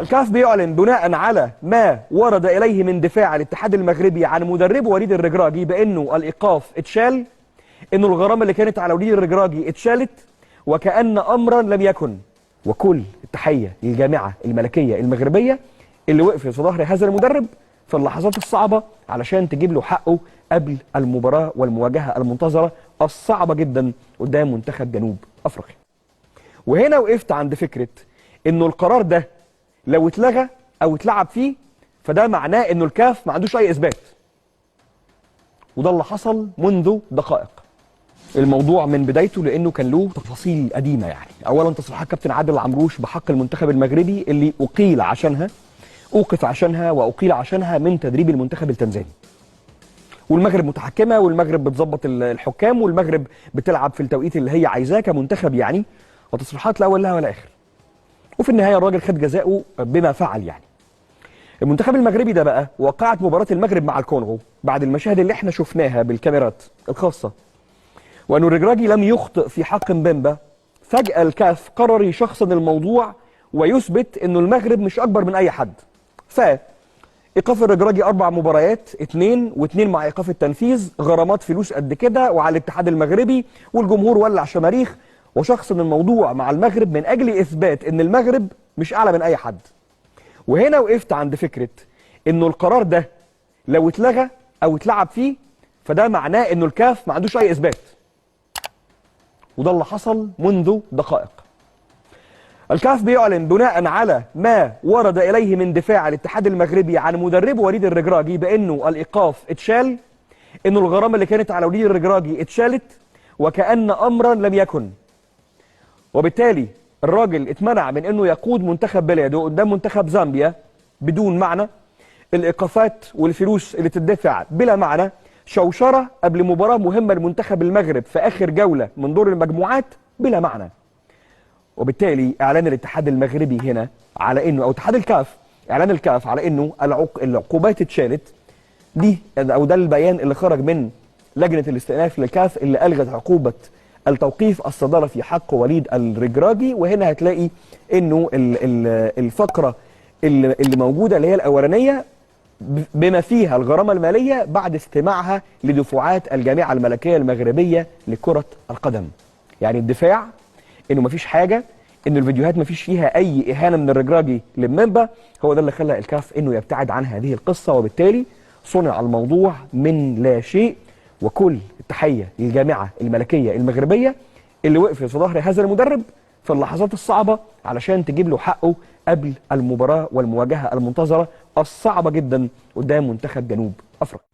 الكاف بيعلن بناء على ما ورد إليه من دفاع الاتحاد المغربي عن مدربه وليد الركراكي بأنه الإيقاف اتشال، أنه الغرامة اللي كانت على وليد الركراكي اتشالت، وكأن أمرا لم يكن. وكل التحية للجامعة الملكية المغربية اللي وقفت في ظهر هذا المدرب في اللحظات الصعبة علشان تجيب له حقه قبل المباراة والمواجهة المنتظرة الصعبة جدا قدام منتخب جنوب أفريقيا. وهنا وقفت عند فكرة انه القرار ده لو اتلغى او اتلعب فيه فده معناه انه الكاف ما عندوش اي اثبات، وده اللي حصل منذ دقائق. الموضوع من بدايته لانه كان له تفاصيل قديمه. يعني اولا تصريحات كابتن عادل عمروش بحق المنتخب المغربي اللي اوقف عشانها واقيل عشانها من تدريب المنتخب التنزاني، والمغرب متحكمه والمغرب بتظبط الحكام والمغرب بتلعب في التوقيت اللي هي عايزاه كمنتخب يعني، وتصريحات لا اول لها ولا اخر. وفي النهايه الراجل خد جزاؤه بما فعل. يعني المنتخب المغربي ده بقى وقعت مباراه المغرب مع الكونغو بعد المشاهد اللي احنا شفناها بالكاميرات الخاصه، وانه الركراكي لم يخطئ في حق مبمبا. فجاه الكاف قرر يشخصن الموضوع ويثبت انه المغرب مش اكبر من اي حد. ايقاف الركراكي 4 مباريات، 2 مع ايقاف التنفيذ، غرامات فلوس قد كده وعلى الاتحاد المغربي، والجمهور ولع شماريخ، وشخصن الموضوع مع المغرب من اجل اثبات ان المغرب مش اعلى من اي حد. وهنا وقفت عند فكره انه القرار ده لو اتلغى او اتلعب فيه فده معناه انه الكاف ما عندوش اي اثبات، وده اللي حصل منذ دقائق. الكاف بيعلن بناء على ما ورد إليه من دفاع الاتحاد المغربي عن مدربه وليد الركراكي بأنه الإيقاف اتشال، أنه الغرامة اللي كانت على وليد الركراكي اتشالت، وكأن أمرا لم يكن. وبالتالي الراجل اتمنع من أنه يقود منتخب بلاده قدام منتخب زامبيا بدون معنى، الإيقافات والفلوس اللي تدفع بلا معنى، شوشرة قبل مباراة مهمة لمنتخب المغرب في آخر جولة من دور المجموعات بلا معنى. وبالتالي اعلان الاتحاد المغربي هنا على انه، او اتحاد الكاف، اعلان الكاف على انه العقوبات اتشالت دي، او ده البيان اللي خرج من لجنه الاستئناف للكاف اللي الغت عقوبه التوقيف الصداره في حق وليد الركراكي. وهنا هتلاقي انه الفقره اللي موجوده اللي هي الاولانيه بما فيها الغرامه الماليه بعد استماعها لدفعات الجامعه الملكيه المغربيه لكره القدم. يعني الدفاع انه مفيش حاجه، انه الفيديوهات مفيش فيها اي اهانه من الركراكي لمبمبا، هو ده اللي خلى الكاف انه يبتعد عن هذه القصه، وبالتالي صنع الموضوع من لا شيء. وكل التحيه للجامعه الملكيه المغربيه اللي وقفت في ظهر هذا المدرب في اللحظات الصعبه علشان تجيب له حقه قبل المباراه والمواجهه المنتظره الصعبه جدا قدام منتخب جنوب افريقيا.